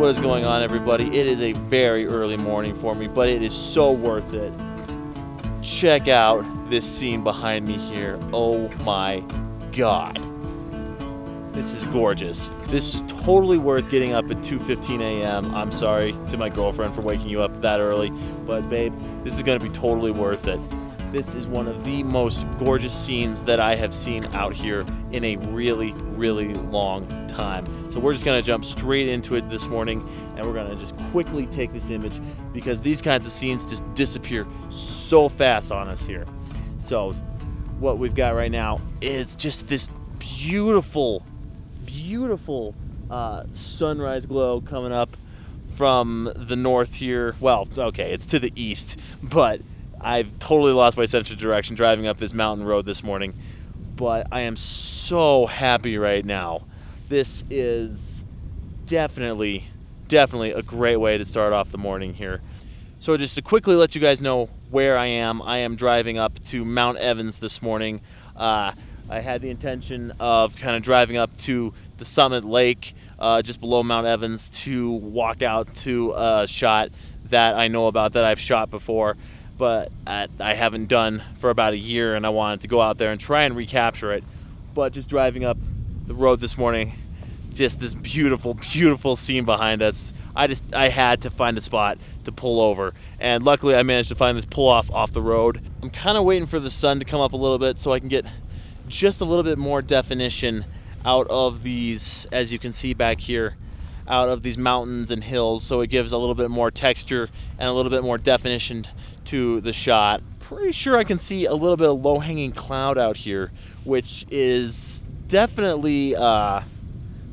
What is going on, everybody? It is a very early morning for me, but it is so worth it. Check out this scene behind me here. Oh my God. This is gorgeous. This is totally worth getting up at 2:15 a.m. I'm sorry to my girlfriend for waking you up that early, but babe, this is gonna be totally worth it. This is one of the most gorgeous scenes that I have seen out here in a really, really long time. So we're just gonna jump straight into it this morning, and we're gonna just quickly take this image because these kinds of scenes just disappear so fast on us here. So what we've got right now is just this beautiful, beautiful sunrise glow coming up from the north here. Well, okay, it's to the east, but I've totally lost my sense of direction driving up this mountain road this morning, but I am so happy right now. This is definitely a great way to start off the morning here. So just to quickly let you guys know where I am driving up to Mount Evans this morning. I had the intention of kind of driving up to the Summit Lake just below Mount Evans to walk out to a shot that I know about, that I've shot before, but I haven't done for about a year, and I wanted to go out there and try and recapture it. But just driving up the road this morning, just this beautiful, beautiful scene behind us. I had to find a spot to pull over, and luckily I managed to find this pull off the road. I'm kind of waiting for the sun to come up a little bit so I can get just a little bit more definition out of these, as you can see back here, out of these mountains and hills, so it gives a little bit more texture and a little bit more definition to the shot. Pretty sure I can see a little bit of low-hanging cloud out here, which is definitely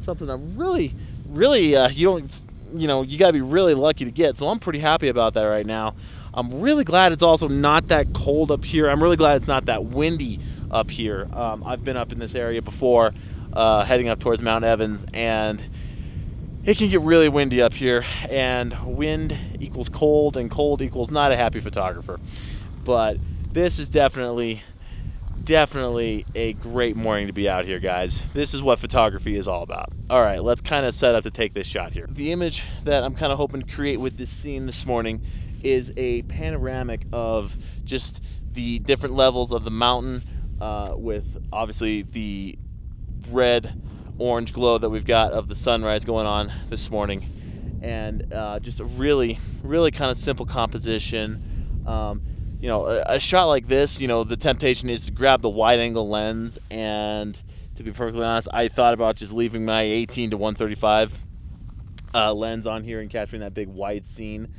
something I'm really you gotta be really lucky to get. So I'm pretty happy about that right now. I'm really glad it's also not that cold up here. I'm really glad it's not that windy up here. I've been up in this area before, heading up towards Mount Evans, and it can get really windy up here, and wind equals cold, and cold equals not a happy photographer. But this is definitely a great morning to be out here, guys. This is what photography is all about. All right, let's kind of set up to take this shot here. The image that I'm kind of hoping to create with this scene this morning is a panoramic of just the different levels of the mountain, with obviously the red orange glow that we've got of the sunrise going on this morning, and just a really kind of simple composition. You know, a shot like this, you know, the temptation is to grab the wide angle lens, and to be perfectly honest, I thought about just leaving my 18 to 135 lens on here and capturing that big wide scene,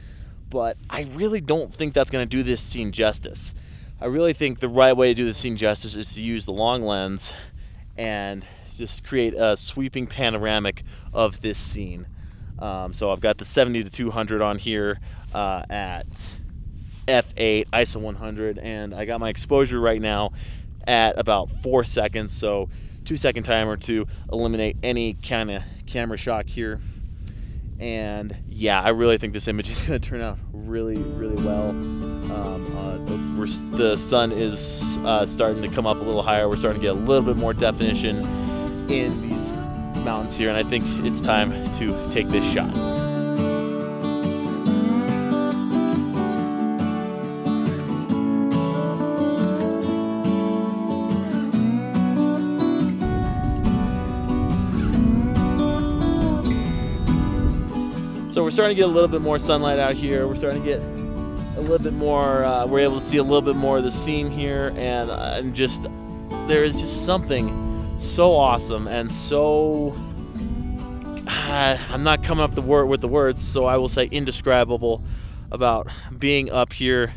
but I really don't think that's going to do this scene justice. I really think the right way to do this scene justice is to use the long lens and just create a sweeping panoramic of this scene. So I've got the 70 to 200 on here at f8 ISO 100, and I got my exposure right now at about 4 seconds, so 2-second timer to eliminate any kind of camera shock here. And yeah, I really think this image is going to turn out really well. The sun is starting to come up a little higher. We're starting to get a little bit more definition in these mountains here, and I think it's time to take this shot. So we're starting to get a little bit more sunlight out here. We're starting to get a little bit more, we're able to see a little bit more of the scene here, and there is just something so awesome and so, I'm not coming up with the words, so I will say indescribable about being up here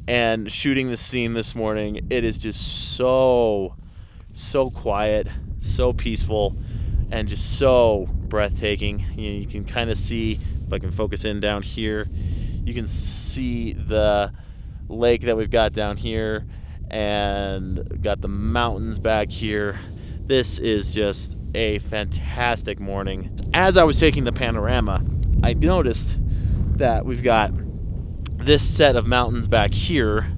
and shooting the scene this morning. It is just so quiet, so peaceful, and just so breathtaking. You can kind of see, if I can focus in down here, you can see the lake that we've got down here, and got the mountains back here. This is just a fantastic morning. As I was taking the panorama, I noticed that we've got this set of mountains back here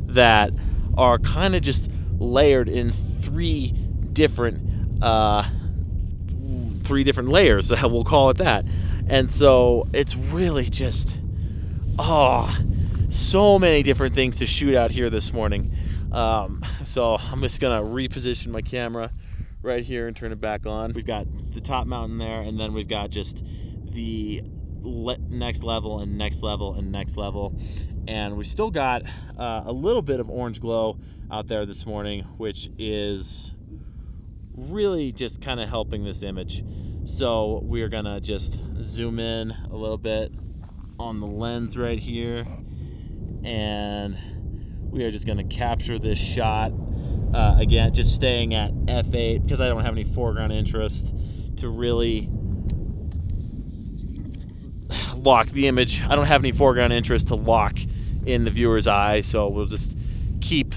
that are kind of just layered in three different layers, we'll call it that. And so it's really just, oh, so many different things to shoot out here this morning. So I'm just gonna reposition my camera right here and turn it back on. We've got the top mountain there, and then we've got just the next level and next level and next level. And we still got a little bit of orange glow out there this morning, which is really just kind of helping this image. So we're gonna just zoom in a little bit on the lens right here, and we are just gonna capture this shot again, just staying at f8 because I don't have any foreground interest to really lock the image. I don't have any foreground interest to lock in the viewer's eye, so we'll just keep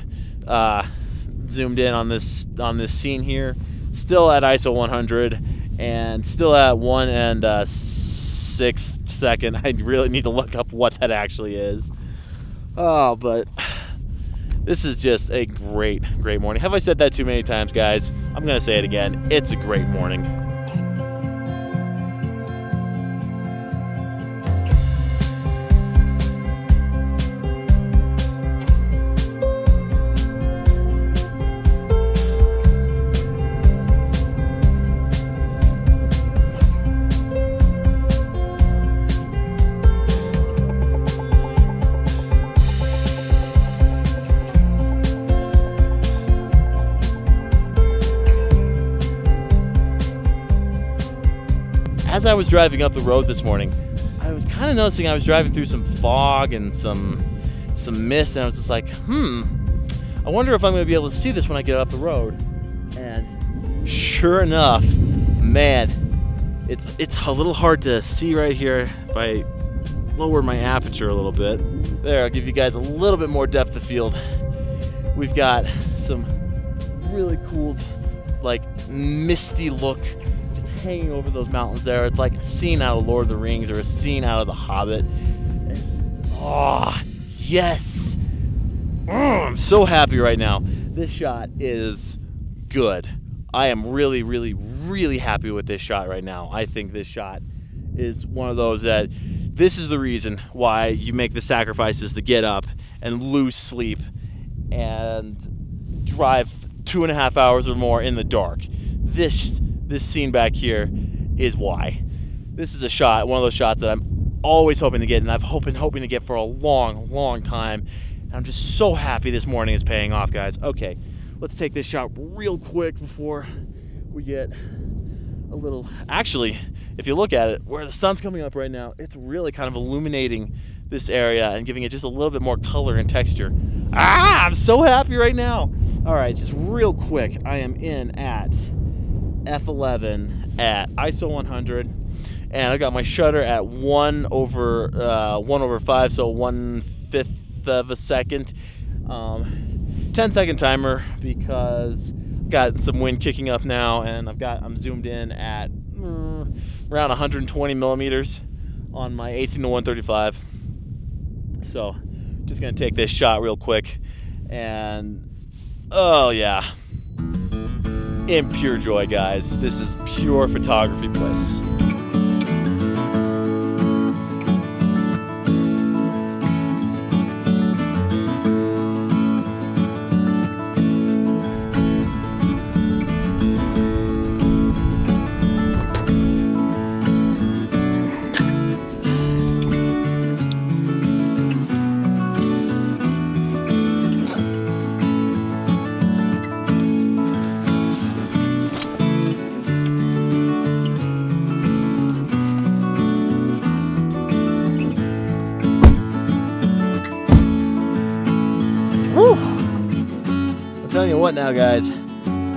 zoomed in on this scene here. Still at ISO 100 and still at 1 6 second. I really need to look up what that actually is. Oh, but this is just a great morning. Have I said that too many times, guys? I'm gonna say it again. It's a great morning. As I was driving up the road this morning, I was kind of noticing I was driving through some fog and some mist, and I was just like, I wonder if I'm going to be able to see this when I get up the road. And sure enough, man, it's a little hard to see right here if I lower my aperture a little bit. There, I'll give you guys a little bit more depth of field. We've got some really cool, like, misty look hanging over those mountains there. It's like a scene out of Lord of the Rings or a scene out of The Hobbit. Oh, yes! I'm so happy right now. This shot is good. I am really happy with this shot right now. I think this shot is one of those that this is the reason why you make the sacrifices to get up and lose sleep and drive 2.5 hours or more in the dark. This scene back here is why. This is a shot, one of those shots that I'm always hoping to get, and I've hoping to get for a long time. And I'm just so happy this morning is paying off, guys. Okay, let's take this shot real quick before we get a little... Actually, if you look at it, where the sun's coming up right now, it's really kind of illuminating this area and giving it just a little bit more color and texture. I'm so happy right now. All right, just real quick, I am in at f11 at ISO 100, and I got my shutter at 1/5, so 1/5 of a second. 10-second timer because got some wind kicking up now, and I'm zoomed in at around 120 millimeters on my 18-135. So just gonna take this shot real quick, and oh yeah, in pure joy, guys. This is pure photography bliss. Telling you what now, guys,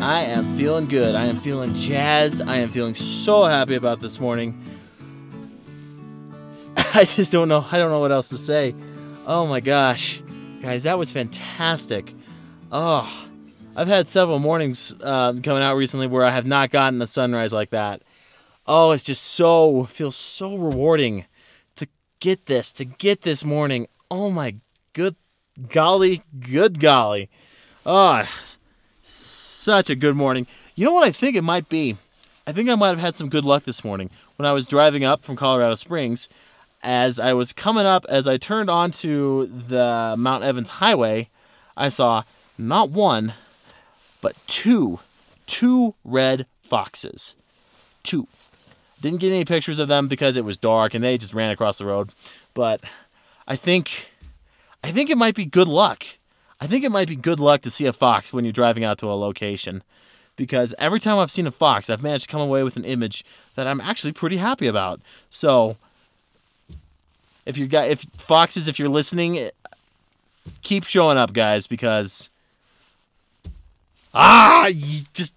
I am feeling good. I am feeling jazzed. I am feeling so happy about this morning. I just don't know. I don't know what else to say. Oh my gosh, guys, that was fantastic. Oh, I've had several mornings coming out recently where I have not gotten a sunrise like that. Oh, it's just feels so rewarding to get this morning. Oh my good golly. Oh, such a good morning. You know what I think it might be? I think I might have had some good luck this morning. When I was driving up from Colorado Springs, as I was coming up, as I turned onto the Mount Evans Highway, I saw not one, but two red foxes. Two. Didn't get any pictures of them because it was dark and they just ran across the road. But I think it might be good luck. I think it might be good luck to see a fox when you're driving out to a location. Because every time I've seen a fox, I've managed to come away with an image that I'm actually pretty happy about. So, if foxes, if you're listening, keep showing up, guys, because just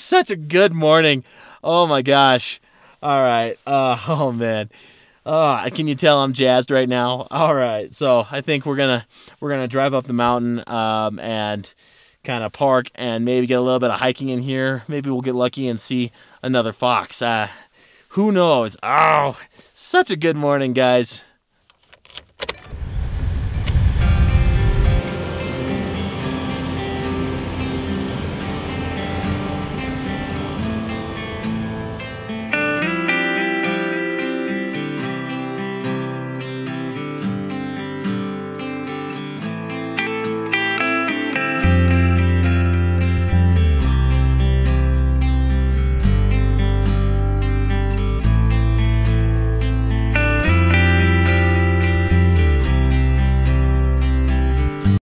such a good morning. Oh my gosh. All right. Oh man. Can you tell I'm jazzed right now? All right. So I think we're gonna drive up the mountain and kind of park and maybe get a little bit of hiking in here. Maybe we'll get lucky and see another fox. Who knows? Oh, such a good morning, guys.